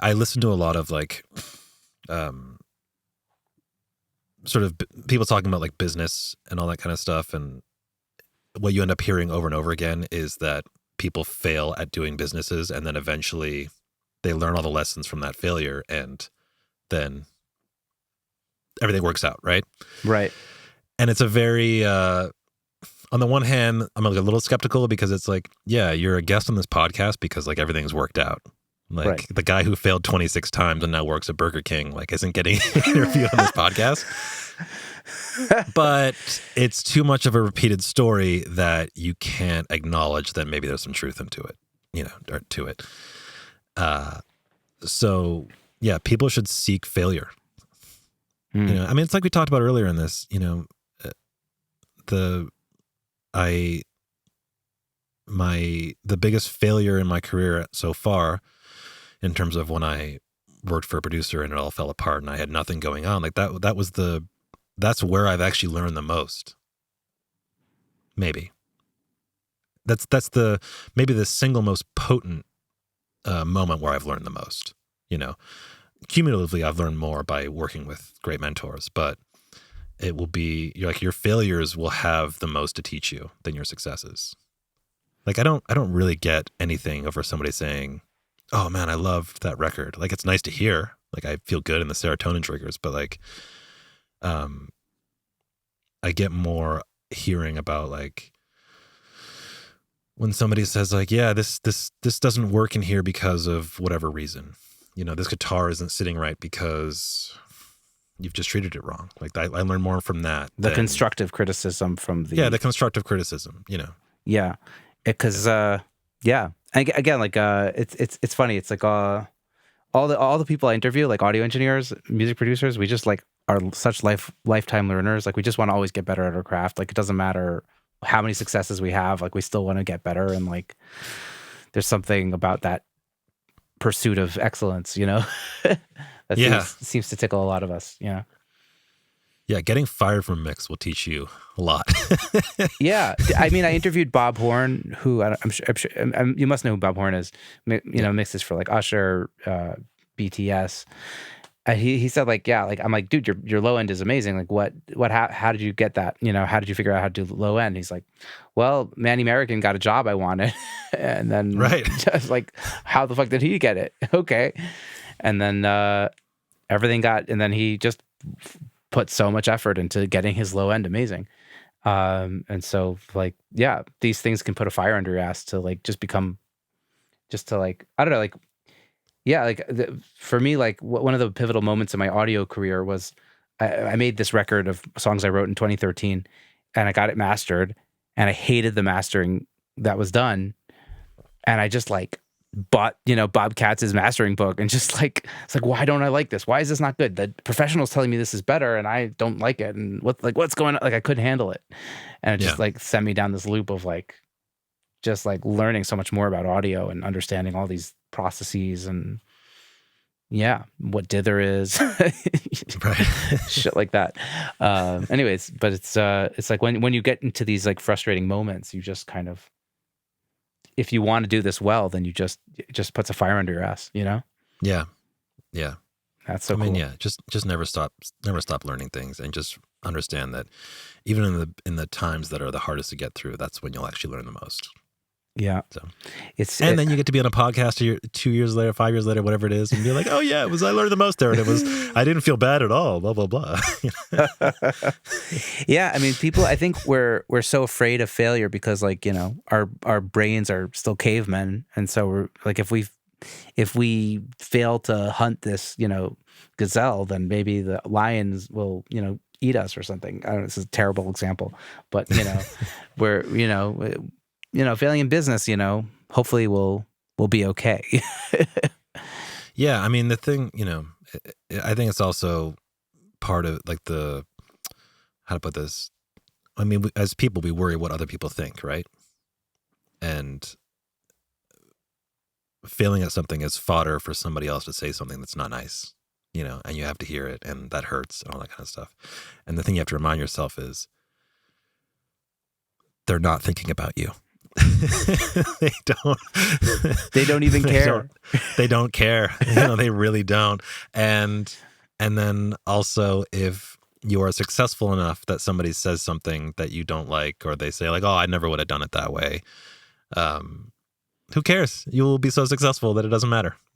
I listen to a lot of like, sort of people talking about like business and all that kind of stuff. And what you end up hearing over and over again is that people fail at doing businesses, and then eventually they learn all the lessons from that failure, and then everything works out, right? Right. And it's a very, on the one hand, I'm like a little skeptical because it's like, yeah, you're a guest on this podcast because like everything's worked out. Like Right. the guy who failed 26 times and now works at Burger King, like isn't getting an interview on this podcast. But it's too much of a repeated story that you can't acknowledge that maybe there's some truth into it, or to it. So yeah, people should seek failure. I mean, it's like we talked about earlier in this, the biggest failure in my career so far, in terms of when I worked for a producer and it all fell apart and I had nothing going on, like that's where I've actually learned the most. Maybe that's maybe the single most potent moment where I've learned the most. Cumulatively, I've learned more by working with great mentors, but it will be your failures will have the most to teach you than your successes. Like I don't really get anything over somebody saying, "Oh man, I loved that record." Like it's nice to hear. Like I feel good and the serotonin triggers, but like, I get more hearing about like when somebody says like, "Yeah, this doesn't work in here because of whatever reason." This guitar isn't sitting right because you've just treated it wrong. Like I learn more from that. The constructive criticism from the... Yeah, the constructive criticism, Yeah. Because, yeah. And again, like, it's funny. It's like all the people I interview, like audio engineers, music producers, we just like are such lifetime learners. Like we just want to always get better at our craft. Like it doesn't matter how many successes we have, like we still want to get better. And like, there's something about that pursuit of excellence, that seems to tickle a lot of us. Yeah. Yeah. Getting fired from mix will teach you a lot. Yeah. I mean, I interviewed Bob Horn, who I'm sure you must know who Bob Horn is, mixes for like Usher, BTS. He said like, yeah, like, I'm like, dude, your low end is amazing. Like how did you get that? How did you figure out how to do low end? He's like, well, Manny American got a job I wanted. And then just like, how the fuck did he get it? Okay. And then, and then he just put so much effort into getting his low end amazing. And so like, yeah, these things can put a fire under your ass to like, just to like, I don't know, like, yeah, like for me, like one of the pivotal moments in my audio career was I made this record of songs I wrote in 2013 and I got it mastered and I hated the mastering that was done. And I just like bought, Bob Katz's mastering book and just like, it's like, why don't I like this? Why is this not good? The professional's telling me this is better and I don't like it. And what's going on? Like I couldn't handle it. And it just like sent me down this loop of like, just like learning so much more about audio and understanding all these processes and what dither is, right? Shit like that. Anyways, but it's like when you get into these like frustrating moments, you just kind of, if you want to do this well, then you just puts a fire under your ass, Yeah. That's so cool. Yeah, just never stop learning things and just understand that even in the times that are the hardest to get through, that's when you'll actually learn the most. Yeah. So then you get to be on a podcast 2 years later, 5 years later, whatever it is, and be like, oh yeah, I learned the most there, and I didn't feel bad at all, blah blah blah. Yeah, I mean, people, I think we're so afraid of failure because like, our brains are still cavemen, and so we're like, if we fail to hunt this, gazelle, then maybe the lions will, eat us or something. I don't know, this is a terrible example, but we're, failing in business, hopefully we'll be okay. Yeah, I mean, the thing, I think it's also part of like how to put this? I mean, as people, we worry what other people think, right? And failing at something is fodder for somebody else to say something that's not nice, and you have to hear it, and that hurts and all that kind of stuff. And the thing you have to remind yourself is they're not thinking about you. They don't. They don't even They care. they don't care. They really don't. And then also, if you are successful enough that somebody says something that you don't like, or they say like, "Oh, I never would have done it that way," who cares? You will be so successful that it doesn't matter.